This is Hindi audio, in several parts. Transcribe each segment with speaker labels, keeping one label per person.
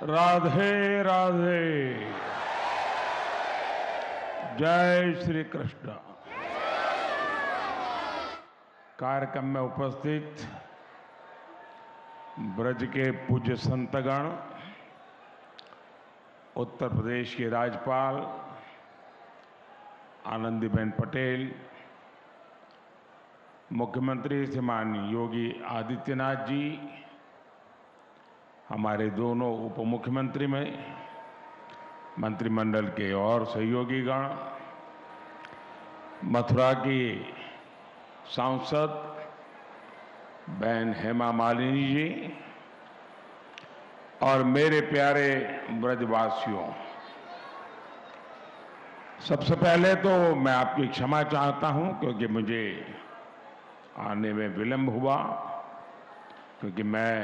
Speaker 1: राधे राधे। जय श्री कृष्ण। कार्यक्रम में उपस्थित ब्रज के पूज्य संतगण, उत्तर प्रदेश की राज्यपाल आनंदीबेन पटेल, मुख्यमंत्री श्रीमान योगी आदित्यनाथ जी, हमारे दोनों उप मुख्यमंत्री में मंत्रिमंडल के और सहयोगीगण, मथुरा की सांसद बहन हेमा मालिनी जी और मेरे प्यारे ब्रजवासियों, सबसे पहले तो मैं आपकी क्षमा चाहता हूं क्योंकि मुझे आने में विलंब हुआ, क्योंकि मैं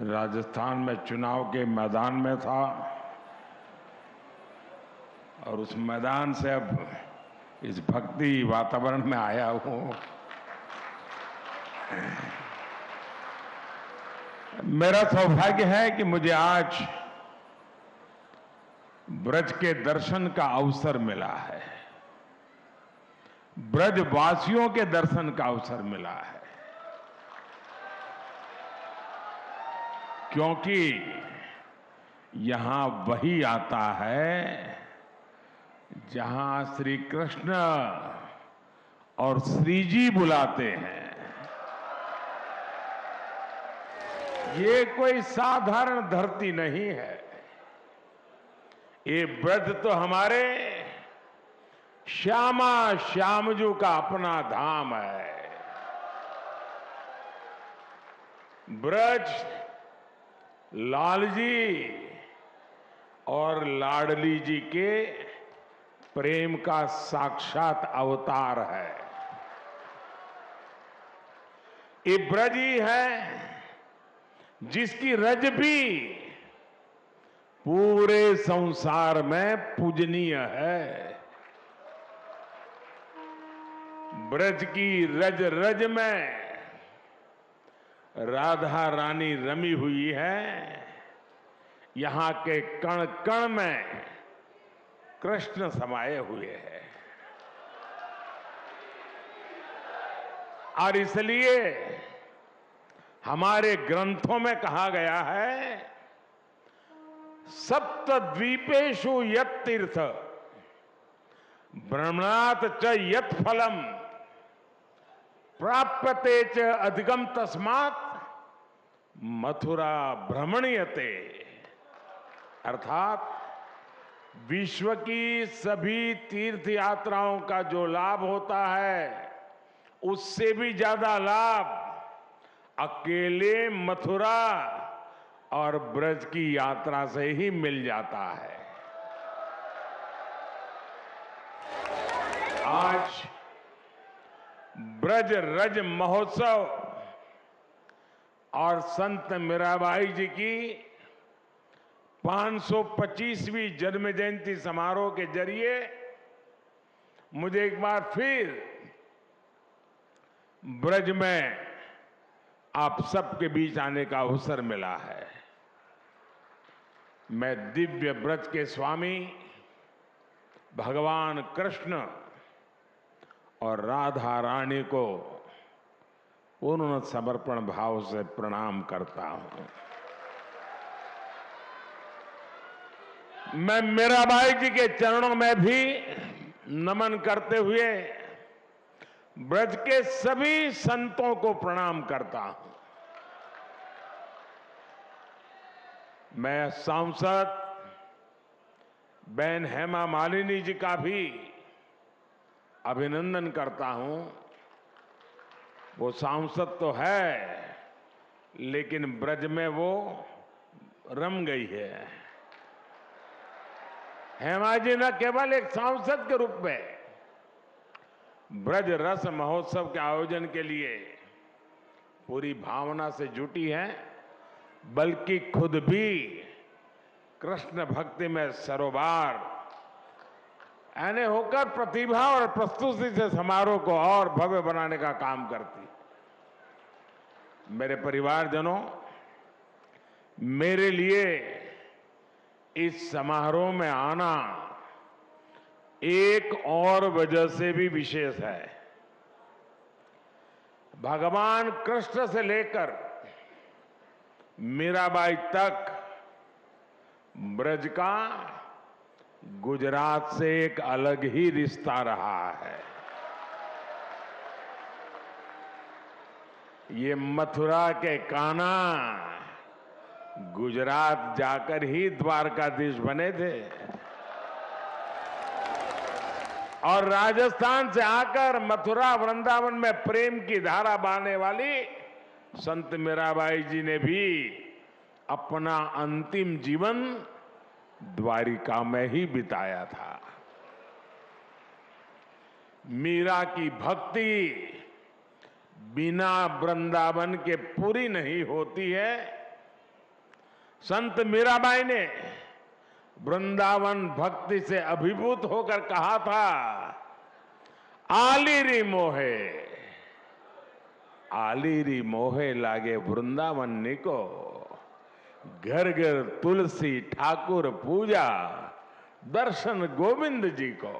Speaker 1: राजस्थान में चुनाव के मैदान में था और उस मैदान से अब इस भक्ति वातावरण में आया हूं। मेरा सौभाग्य है कि मुझे आज ब्रज के दर्शन का अवसर मिला है, ब्रजवासियों के दर्शन का अवसर मिला है, क्योंकि यहां वही आता है जहां श्री कृष्ण और श्री जी बुलाते हैं। ये कोई साधारण धरती नहीं है, ये ब्रज तो हमारे श्यामा श्यामजू का अपना धाम है। ब्रज लाल जी और लाडली जी के प्रेम का साक्षात अवतार है। ये ब्रज ही है जिसकी रज भी पूरे संसार में पूजनीय है। ब्रज की रज रज में राधा रानी रमी हुई है, यहां के कण कण में कृष्ण समाये हुए हैं। और इसलिए हमारे ग्रंथों में कहा गया है, सप्तद्वीपेषु यत् तीर्थ भ्रमणात् च यत् फलम प्राप्यते च अधिकम तस्मात् मथुरा भ्रमणीयते। अर्थात विश्व की सभी तीर्थ यात्राओं का जो लाभ होता है, उससे भी ज्यादा लाभ अकेले मथुरा और ब्रज की यात्रा से ही मिल जाता है। आज ब्रज रज महोत्सव और संत मीराबाई जी की 525वीं जन्म जयंती समारोह के जरिए मुझे एक बार फिर ब्रज में आप सबके बीच आने का अवसर मिला है। मैं दिव्य ब्रज के स्वामी भगवान कृष्ण और राधा रानी को पूर्ण समर्पण भाव से प्रणाम करता हूं। मैं मीराबाई जी के चरणों में भी नमन करते हुए ब्रज के सभी संतों को प्रणाम करता हूं। मैं सांसद बहन हेमा मालिनी जी का भी अभिनंदन करता हूं। वो सांसद तो है, लेकिन ब्रज में वो रम गई है। हेमा जी न केवल एक सांसद के रूप में ब्रज रस महोत्सव के आयोजन के लिए पूरी भावना से जुटी है, बल्कि खुद भी कृष्ण भक्ति में सरोबार यानी होकर प्रतिभा और प्रस्तुति से समारोह को और भव्य बनाने का काम करती। मेरे परिवारजनों, मेरे लिए इस समारोह में आना एक और वजह से भी विशेष है। भगवान कृष्ण से लेकर मीराबाई तक ब्रज का गुजरात से एक अलग ही रिश्ता रहा है। ये मथुरा के कान्हा गुजरात जाकर ही द्वारकाधीश बने थे और राजस्थान से आकर मथुरा वृंदावन में प्रेम की धारा बहने वाली संत मीराबाई जी ने भी अपना अंतिम जीवन द्वारिका में ही बिताया था। मीरा की भक्ति बिना वृंदावन के पूरी नहीं होती है। संत मीराबाई ने वृंदावन भक्ति से अभिभूत होकर कहा था, आलीरी मोहे, आलीरी मोहे लागे वृंदावन निको, घर घर तुलसी ठाकुर पूजा, दर्शन गोविंद जी को।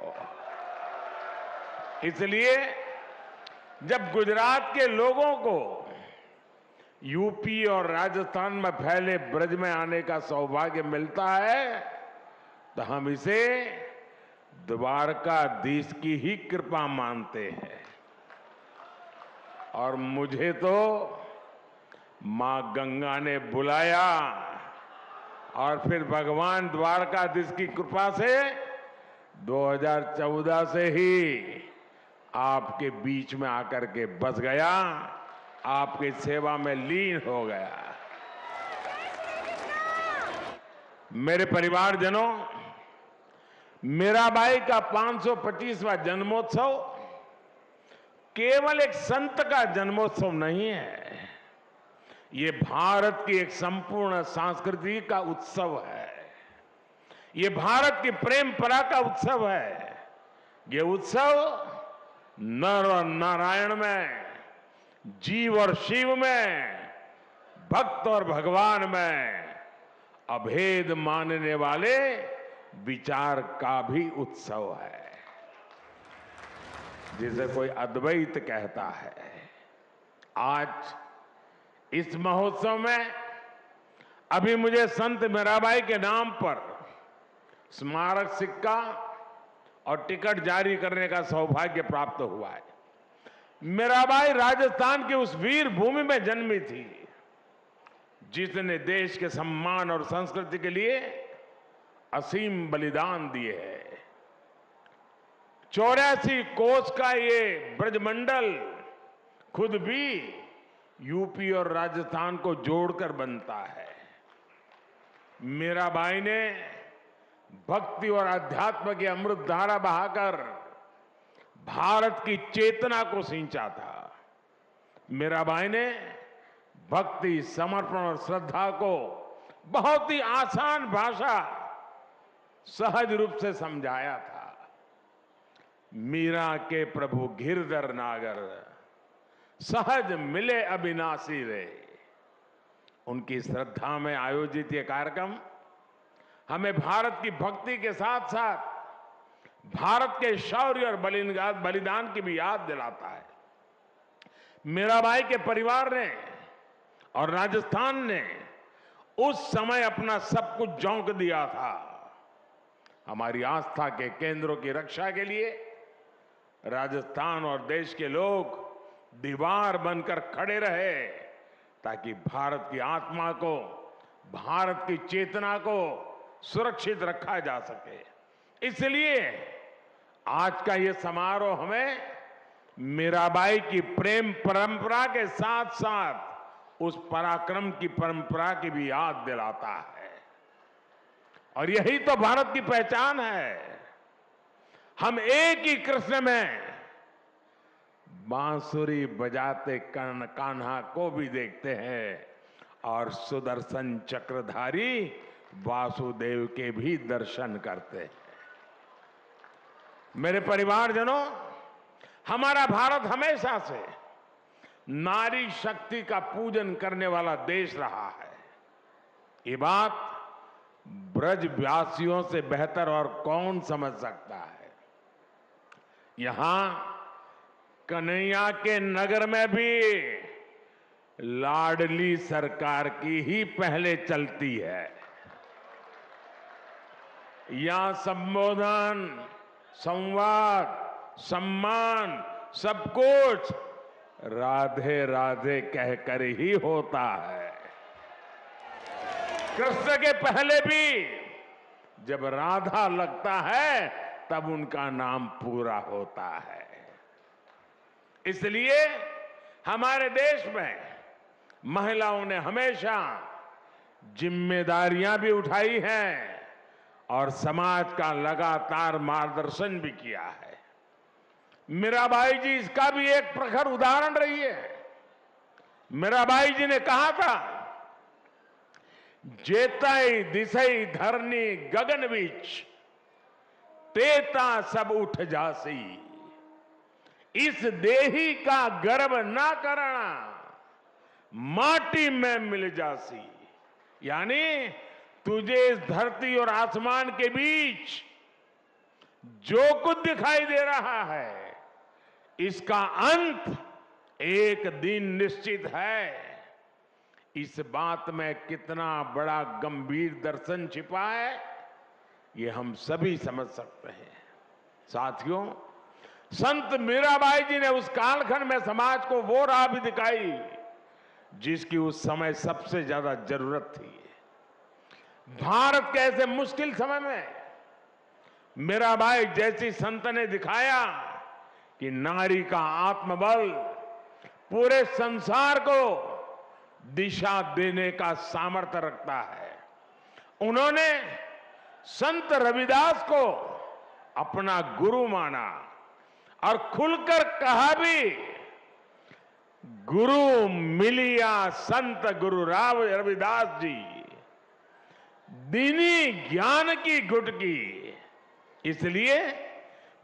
Speaker 1: इसलिए जब गुजरात के लोगों को यूपी और राजस्थान में फैले ब्रज में आने का सौभाग्य मिलता है तो हम इसे द्वारकाधीश की ही कृपा मानते हैं। और मुझे तो मां गंगा ने बुलाया और फिर भगवान द्वारकाधीश की कृपा से 2014 से ही आपके बीच में आकर के बस गया, आपकी सेवा में लीन हो गया। मेरे परिवारजनों, मीराबाई का 525वां जन्मोत्सव केवल एक संत का जन्मोत्सव नहीं है, ये भारत की एक संपूर्ण संस्कृति का उत्सव है। ये भारत की प्रेम परा का उत्सव है। ये उत्सव नर और नारायण में, जीव और शिव में, भक्त और भगवान में अभेद मानने वाले विचार का भी उत्सव है, जिसे कोई अद्वैत कहता है। आज इस महोत्सव में अभी मुझे संत मीराबाई के नाम पर स्मारक सिक्का और टिकट जारी करने का सौभाग्य प्राप्त हुआ है। मीराबाई राजस्थान की उस वीर भूमि में जन्मी थी जिसने देश के सम्मान और संस्कृति के लिए असीम बलिदान दिए हैं। 84 कोस का ये ब्रजमंडल खुद भी यूपी और राजस्थान को जोड़कर बनता है। मीराबाई ने भक्ति और अध्यात्म की अमृत धारा बहाकर भारत की चेतना को सिंचा था। मीराबाई ने भक्ति, समर्पण और श्रद्धा को बहुत ही आसान भाषा, सहज रूप से समझाया था। मीरा के प्रभु गिरधर नागर, सहज मिले अविनाशी रे। उनकी श्रद्धा में आयोजित ये कार्यक्रम हमें भारत की भक्ति के साथ साथ भारत के शौर्य और बलिदान की भी याद दिलाता है। मीराबाई के परिवार ने और राजस्थान ने उस समय अपना सब कुछ झोंक दिया था। हमारी आस्था के केंद्रों की रक्षा के लिए राजस्थान और देश के लोग दीवार बनकर खड़े रहे ताकि भारत की आत्मा को, भारत की चेतना को सुरक्षित रखा जा सके। इसलिए आज का ये समारोह हमें मीराबाई की प्रेम परंपरा के साथ साथ उस पराक्रम की परंपरा की भी याद दिलाता है। और यही तो भारत की पहचान है। हम एक ही कृष्ण में बांसुरी बजाते कर्ण कान्हा को भी देखते हैं और सुदर्शन चक्रधारी वासुदेव के भी दर्शन करते हैं। मेरे परिवारजनों, हमारा भारत हमेशा से नारी शक्ति का पूजन करने वाला देश रहा है। ये बात ब्रजवासियों से बेहतर और कौन समझ सकता है। यहां कन्हैया के नगर में भी लाडली सरकार की ही पहले चलती है। यहां संबोधन, संवाद, सम्मान सब कुछ राधे राधे कहकर ही होता है। कृष्ण के पहले भी जब राधा लगता है तब उनका नाम पूरा होता है। इसलिए हमारे देश में महिलाओं ने हमेशा जिम्मेदारियां भी उठाई हैं और समाज का लगातार मार्गदर्शन भी किया है। मीराबाई जी इसका भी एक प्रखर उदाहरण रही है। मीराबाई जी ने कहा था, जेतई दिसई धरनी गगन बीच, तेता सब उठ जासी, इस देही का गर्व ना करना, माटी में मिल जासी। यानी तुझे इस धरती और आसमान के बीच जो कुछ दिखाई दे रहा है, इसका अंत एक दिन निश्चित है। इस बात में कितना बड़ा गंभीर दर्शन छिपा है, ये हम सभी समझ सकते हैं। साथियों, संत मीराबाई जी ने उस कालखंड में समाज को वो राह भी दिखाई जिसकी उस समय सबसे ज्यादा जरूरत थी। भारत के ऐसे मुश्किल समय में मीराबाई जैसी संत ने दिखाया कि नारी का आत्मबल पूरे संसार को दिशा देने का सामर्थ्य रखता है। उन्होंने संत रविदास को अपना गुरु माना और खुलकर कहा भी, गुरु मिलिया संत गुरु राव रविदास जी, दीनी ज्ञान की गुटकी। इसलिए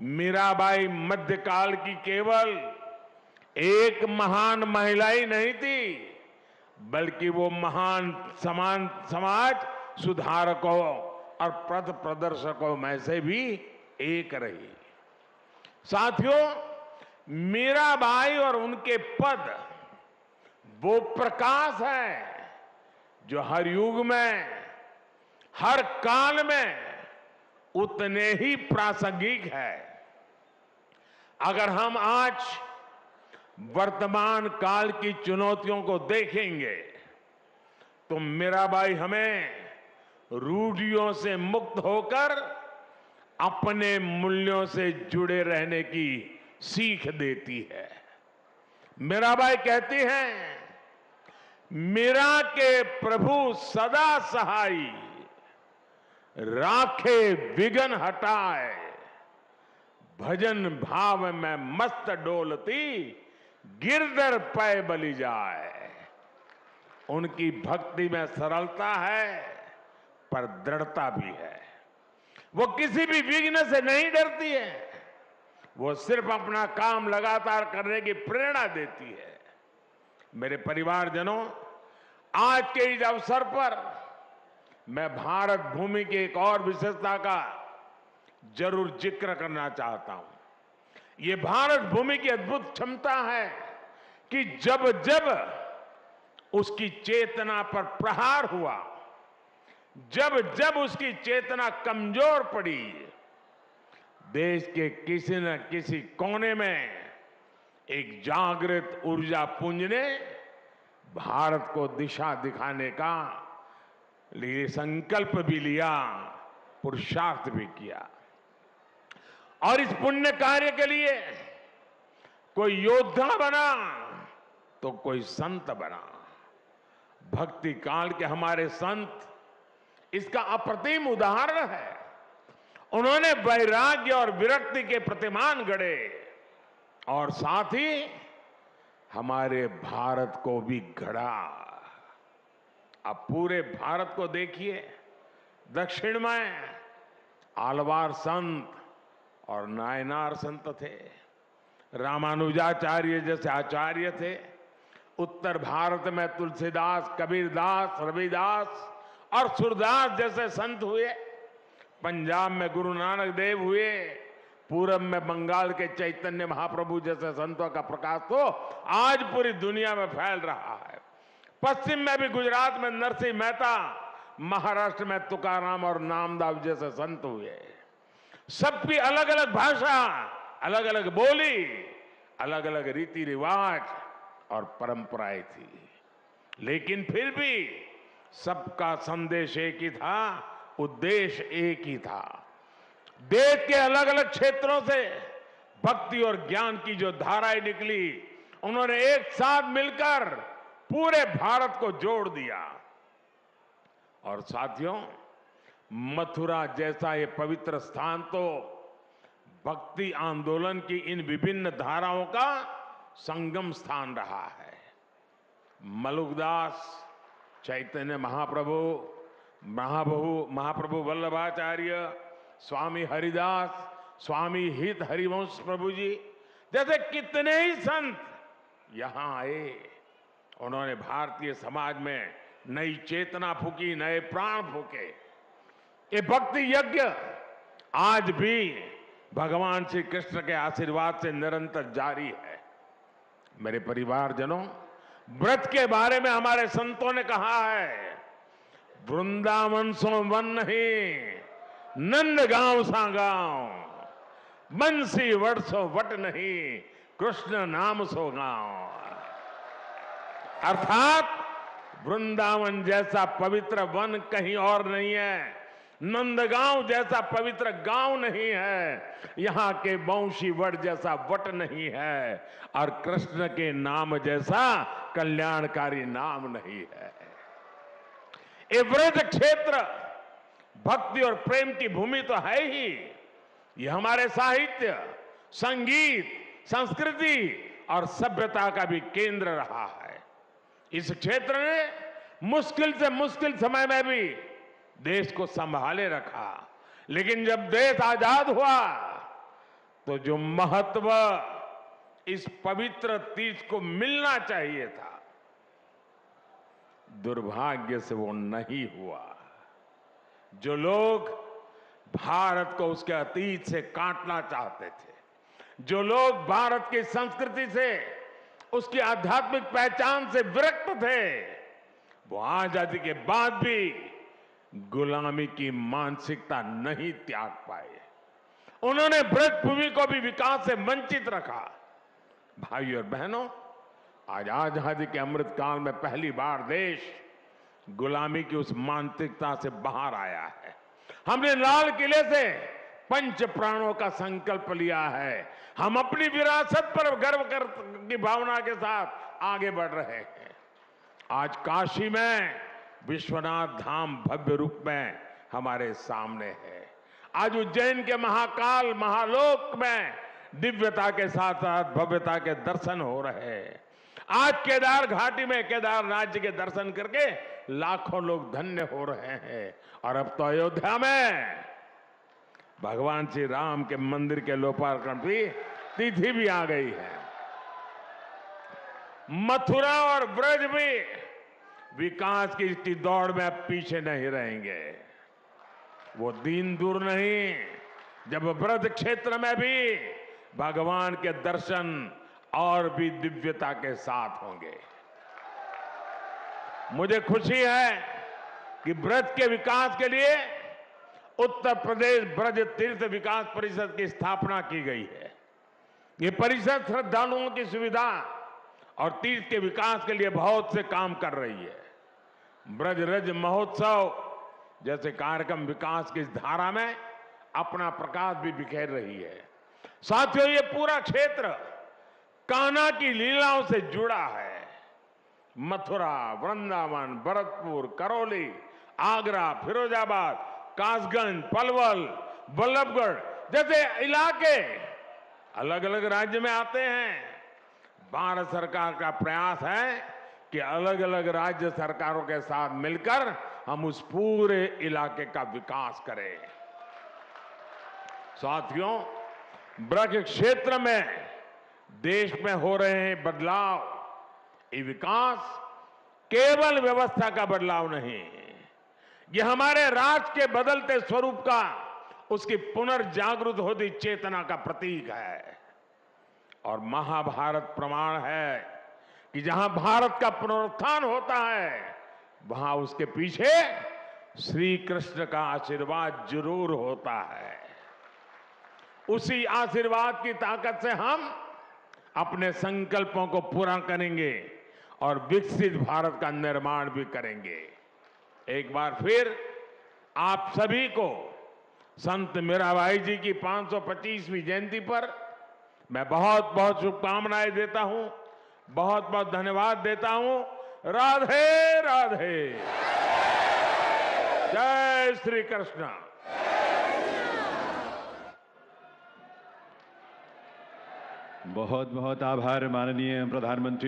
Speaker 1: मीराबाई मध्यकाल की केवल एक महान महिला ही नहीं थी, बल्कि वो महान समाज सुधारकों और पथ प्रदर्शकों में से भी एक रही। साथियों, मीराबाई और उनके पद वो प्रकाश है जो हर युग में, हर काल में उतने ही प्रासंगिक है। अगर हम आज वर्तमान काल की चुनौतियों को देखेंगे तो मीराबाई हमें रूढ़ियों से मुक्त होकर अपने मूल्यों से जुड़े रहने की सीख देती है। मीराबाई कहती हैं, मीरा के प्रभु सदा सहाई, राखे विघन हटाए, भजन भाव में मस्त डोलती, गिरधर पै बलि जाए। उनकी भक्ति में सरलता है पर दृढ़ता भी है। वो किसी भी विघ्न से नहीं डरती है, वो सिर्फ अपना काम लगातार करने की प्रेरणा देती है। मेरे परिवारजनों, आज के इस अवसर पर मैं भारत भूमि की एक और विशेषता का जरूर जिक्र करना चाहता हूं। ये भारत भूमि की अद्भुत क्षमता है कि जब जब उसकी चेतना पर प्रहार हुआ, जब जब उसकी चेतना कमजोर पड़ी, देश के किसी न किसी कोने में एक जागृत ऊर्जा पुंज ने भारत को दिशा दिखाने का लिए संकल्प भी लिया, पुरुषार्थ भी किया। और इस पुण्य कार्य के लिए कोई योद्धा बना तो कोई संत बना। भक्ति काल के हमारे संत इसका अप्रतिम उदाहरण है। उन्होंने वैराग्य और विरक्ति के प्रतिमान गढ़े और साथ ही हमारे भारत को भी गढ़ा। अब पूरे भारत को देखिए, दक्षिण में आलवार संत और नायनार संत थे, रामानुजाचार्य जैसे आचार्य थे। उत्तर भारत में तुलसीदास, कबीरदास, रविदास और सूरदास जैसे संत हुए, पंजाब में गुरु नानक देव हुए, पूरब में बंगाल के चैतन्य महाप्रभु जैसे संतों का प्रकाश तो आज पूरी दुनिया में फैल रहा है। पश्चिम में भी गुजरात में नरसिंह मेहता, महाराष्ट्र में तुकाराम और नामदास जैसे संत हुए। सबकी अलग अलग भाषा, अलग अलग बोली, अलग अलग रीति रिवाज और परंपराएं थी, लेकिन फिर भी सबका संदेश एक ही था, उद्देश्य एक ही था। देश के अलग अलग क्षेत्रों से भक्ति और ज्ञान की जो धाराएं निकली, उन्होंने एक साथ मिलकर पूरे भारत को जोड़ दिया। और साथियों, मथुरा जैसा ये पवित्र स्थान तो भक्ति आंदोलन की इन विभिन्न धाराओं का संगम स्थान रहा है। मलुकदास, चैतन्य महाप्रभु वल्लभाचार्य, स्वामी हरिदास, स्वामी हित हरिवंश प्रभु जी जैसे कितने ही संत यहां आए। उन्होंने भारतीय समाज में नई चेतना फूकी, नए प्राण फूके। ये भक्ति यज्ञ आज भी भगवान श्री कृष्ण के आशीर्वाद से निरंतर जारी है। मेरे परिवारजनों, व्रत के बारे में हमारे संतों ने कहा है, वृंदावन सो वन नहीं, नंद गांव सा गांव, बंसी वट सो वट नहीं, कृष्ण नाम सो गांव। अर्थात वृंदावन जैसा पवित्र वन कहीं और नहीं है, नंदगांव जैसा पवित्र गांव नहीं है, यहां के बंशी वट जैसा वट नहीं है, और कृष्ण के नाम जैसा कल्याणकारी नाम नहीं है। ये व्रत क्षेत्र भक्ति और प्रेम की भूमि तो है ही, ये हमारे साहित्य, संगीत, संस्कृति और सभ्यता का भी केंद्र रहा है। इस क्षेत्र ने मुश्किल से मुश्किल समय में भी देश को संभाले रखा, लेकिन जब देश आजाद हुआ तो जो महत्व इस पवित्र तीर्थ को मिलना चाहिए था, दुर्भाग्य से वो नहीं हुआ। जो लोग भारत को उसके अतीत से काटना चाहते थे, जो लोग भारत की संस्कृति से, उसकी आध्यात्मिक पहचान से विरक्त थे, वो आजादी के बाद भी गुलामी की मानसिकता नहीं त्याग पाए। उन्होंने ब्रज भूमि को भी विकास से वंचित रखा। भाइयों और बहनों, आज आजादी के अमृत काल में पहली बार देश गुलामी की उस मानसिकता से बाहर आया है। हमने लाल किले से पंच प्राणों का संकल्प लिया है। हम अपनी विरासत पर गर्व की भावना के साथ आगे बढ़ रहे हैं। आज काशी में विश्वनाथ धाम भव्य रूप में हमारे सामने है। आज उज्जैन के महाकाल महालोक में दिव्यता के साथ साथ भव्यता के दर्शन हो रहे हैं। आज केदार घाटी में केदारनाथ जी के दर्शन करके लाखों लोग धन्य हो रहे हैं। और अब तो अयोध्या में भगवान श्री राम के मंदिर के लोकार्पण की तिथि भी आ गई है। मथुरा और ब्रज भी विकास की इसकी दौड़ में अब पीछे नहीं रहेंगे। वो दिन दूर नहीं जब ब्रज क्षेत्र में भी भगवान के दर्शन और भी दिव्यता के साथ होंगे। मुझे खुशी है कि ब्रज के विकास के लिए उत्तर प्रदेश ब्रज तीर्थ विकास परिषद की स्थापना की गई है। ये परिषद श्रद्धालुओं की सुविधा और तीर्थ के विकास के लिए बहुत से काम कर रही है। ब्रज रज महोत्सव जैसे कार्यक्रम विकास की इस धारा में अपना प्रकाश भी बिखेर रही है। साथियों, ये पूरा क्षेत्र कान्हा की लीलाओं से जुड़ा है। मथुरा, वृंदावन, भरतपुर, करौली, आगरा, फिरोजाबाद, कासगंज, पलवल, बल्लभगढ़ जैसे इलाके अलग अलग राज्य में आते हैं। भारत सरकार का प्रयास है कि अलग अलग राज्य सरकारों के साथ मिलकर हम उस पूरे इलाके का विकास करें। साथियों, ब्रज क्षेत्र में देश में हो रहे हैं बदलाव, ये विकास केवल व्यवस्था का बदलाव नहीं, ये हमारे राष्ट्र के बदलते स्वरूप का, उसकी पुनर्जागृत होती चेतना का प्रतीक है। और महाभारत प्रमाण है कि जहां भारत का पुनरुत्थान होता है, वहां उसके पीछे श्री कृष्ण का आशीर्वाद जरूर होता है। उसी आशीर्वाद की ताकत से हम अपने संकल्पों को पूरा करेंगे और विकसित भारत का निर्माण भी करेंगे। एक बार फिर आप सभी को संत मीराबाई जी की 525वीं जयंती पर मैं बहुत बहुत शुभकामनाएं देता हूं, बहुत बहुत धन्यवाद देता हूं। राधे राधे। जय श्री कृष्ण।
Speaker 2: बहुत बहुत आभार माननीय प्रधानमंत्री